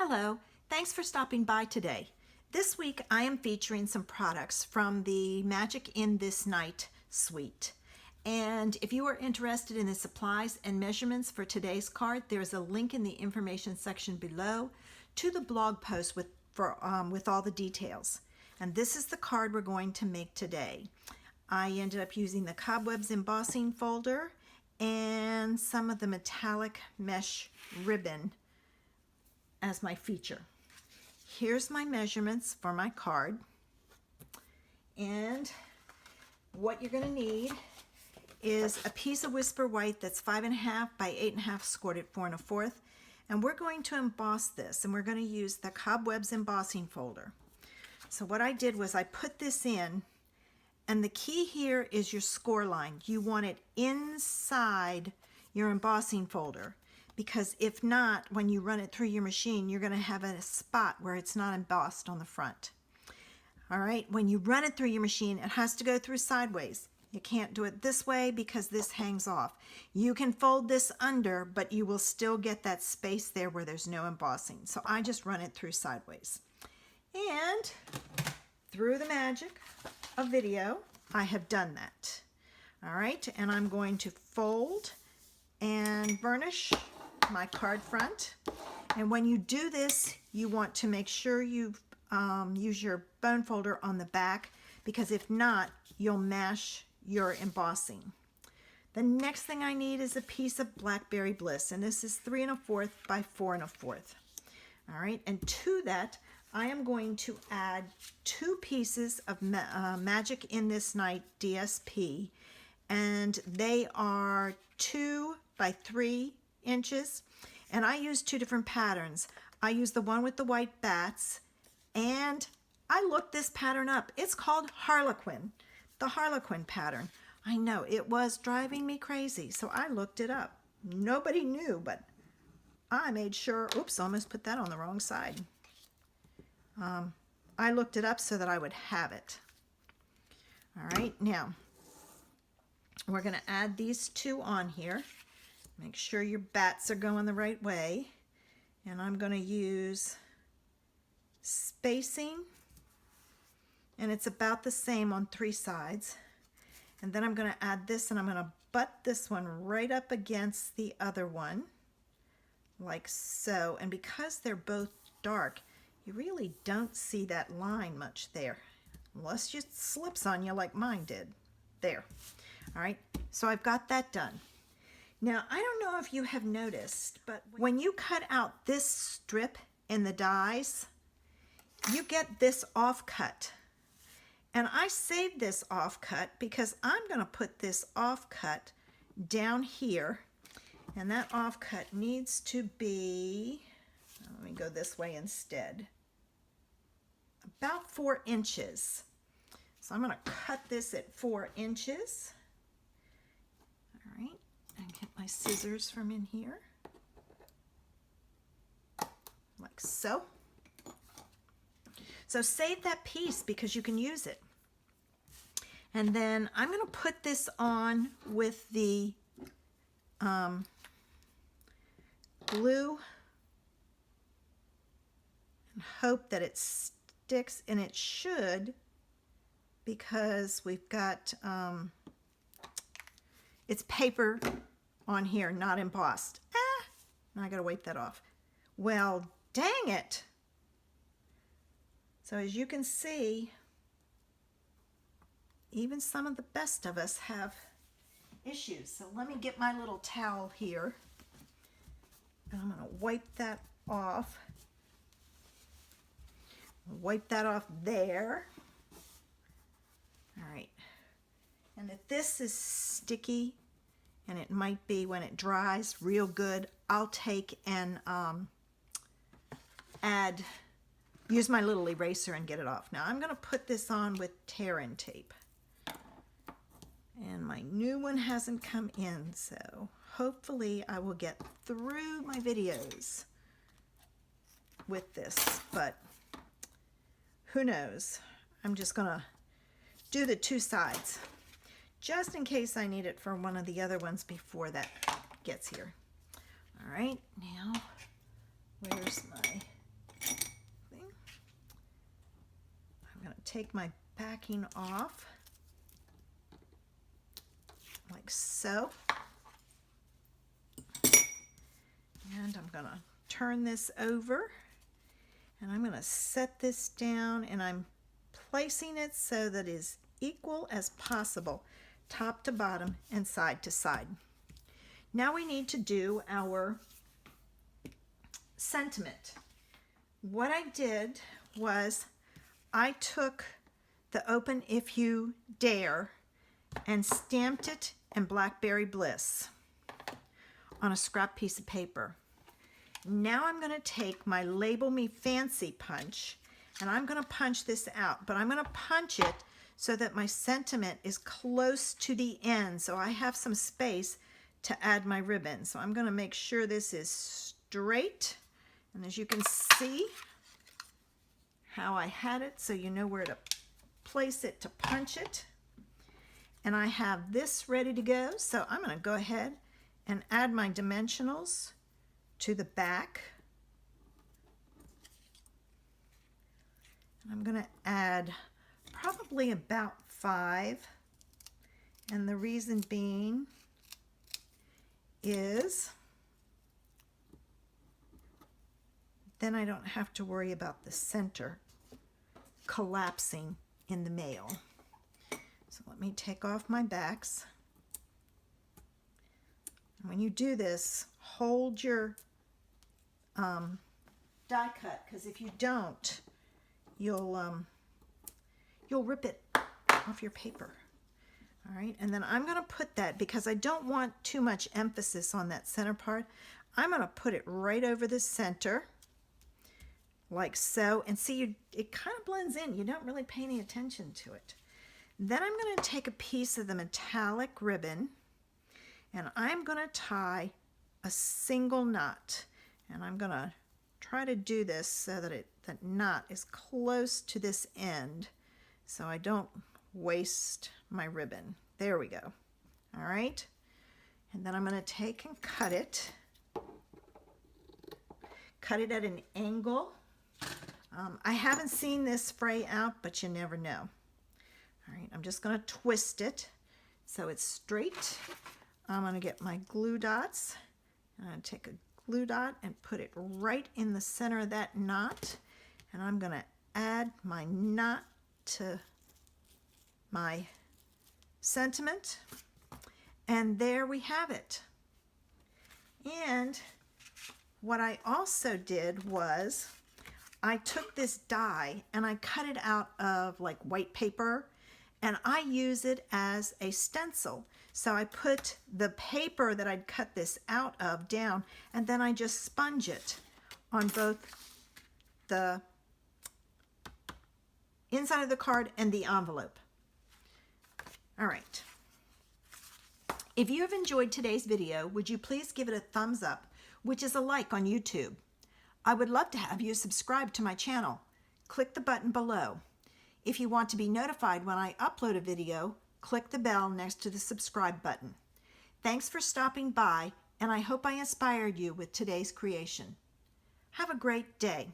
Hello, thanks for stopping by today. This week I am featuring some products from the Magic in This Night suite. And if you are interested in the supplies and measurements for today's card, there's a link in the information section below to the blog post with all the details. And this is the card we're going to make today. I ended up using the Cobwebs embossing folder and some of the metallic mesh ribbon as my feature. Here's my measurements for my card. And what you're going to need is a piece of Whisper White that's 5.5 by 8.5 scored at 4 1/4. And we're going to emboss this, and we're going to use the Cobwebs embossing folder. So what I did was I put this in, and the key here is your score line. You want it inside your embossing folder, because if not, when you run it through your machine, you're going to have a spot where it's not embossed on the front. All right, when you run it through your machine, it has to go through sideways. You can't do it this way because this hangs off. You can fold this under, but you will still get that space there where there's no embossing. So I just run it through sideways. And through the magic of video, I have done that. All right, and I'm going to fold and burnish my card front. And when you do this, you want to make sure you use your bone folder on the back, because if not, you'll mash your embossing. The next thing I need is a piece of Blackberry Bliss, and this is 3 1/4 by 4 1/4. All right, and to that, I am going to add 2 pieces of Magic in This Night DSP, and they are 2 by 3 inches, and I use 2 different patterns. I use the one with the white bats, and I looked this pattern up. It's called Harlequin, the Harlequin pattern. I know, it was driving me crazy, so I looked it up. Nobody knew, but I made sure. Oops, almost put that on the wrong side. I looked it up so that I would have it. All right, now we're going to add these 2 on here. Make sure your bats are going the right way. And I'm going to use spacing, and it's about the same on 3 sides. And then I'm going to add this, and I'm going to butt this one right up against the other one, like so. And because they're both dark, you really don't see that line much there, unless it slips on you like mine did. There. All right, so I've got that done. Now, I don't know if you have noticed, but when you cut out this strip in the dies, you get this offcut. And I saved this offcut because I'm going to put this offcut down here, and that offcut needs to be, let me go this way instead, about 4 inches. So I'm going to cut this at 4 inches. All right, and get my scissors from in here, like so. So save that piece because you can use it. And then I'm going to put this on with the glue and hope that it sticks, and it should, because we've got it's paper on here, not embossed. Now I gotta wipe that off. Well, dang it. So as you can see, even some of the best of us have issues. So let me get my little towel here, and I'm gonna wipe that off. Wipe that off there. All right. And if this is sticky, and it might be when it dries real good, I'll take and use my little eraser and get it off. Now I'm going to put this on with tear-in tape. And my new one hasn't come in, so hopefully I will get through my videos with this, but who knows. I'm just going to do the 2 sides, just in case I need it for one of the other ones before that gets here. All right, now where's my take my backing off like so. And I'm going to turn this over, and I'm going to set this down, and I'm placing it so that it is equal as possible, top to bottom and side to side. Now we need to do our sentiment. What I did was I took the Open If You Dare and stamped it in Blackberry Bliss on a scrap piece of paper. Now I'm going to take my Label Me Fancy punch, and I'm going to punch this out, but I'm going to punch it so that my sentiment is close to the end, so I have some space to add my ribbon. So I'm going to make sure this is straight, and as you can see how I had it, so you know where to place it to punch it. And I have this ready to go, so I'm going to go ahead and add my dimensionals to the back. I'm going to add probably about 5, and the reason being is then I don't have to worry about the center collapsing in the mail. So let me take off my backs. When you do this, hold your die cut, because if you don't, you'll rip it off your paper. All right, and then I'm going to put that, because I don't want too much emphasis on that center part, I'm going to put it right over the center, like so. And see, it kind of blends in. You don't really pay any attention to it. Then I'm going to take a piece of the metallic ribbon, and I'm going to tie a single knot. And I'm going to try to do this so that that knot is close to this end, so I don't waste my ribbon. There we go. All right. And then I'm going to take and cut it. Cut it at an angle. I haven't seen this fray out, but you never know. All right, I'm just going to twist it so it's straight. I'm going to get my glue dots. I'm going to take a glue dot and put it right in the center of that knot. And I'm going to add my knot to my sentiment. And there we have it. And what I also did was I took this die and I cut it out of like white paper, and I use it as a stencil. So I put the paper that I'd cut this out of down, and then I just sponge it on both the inside of the card and the envelope. All right. If you have enjoyed today's video, would you please give it a thumbs up, which is a like on YouTube. I would love to have you subscribe to my channel. Click the button below. If you want to be notified when I upload a video, click the bell next to the subscribe button. Thanks for stopping by, and I hope I inspired you with today's creation. Have a great day.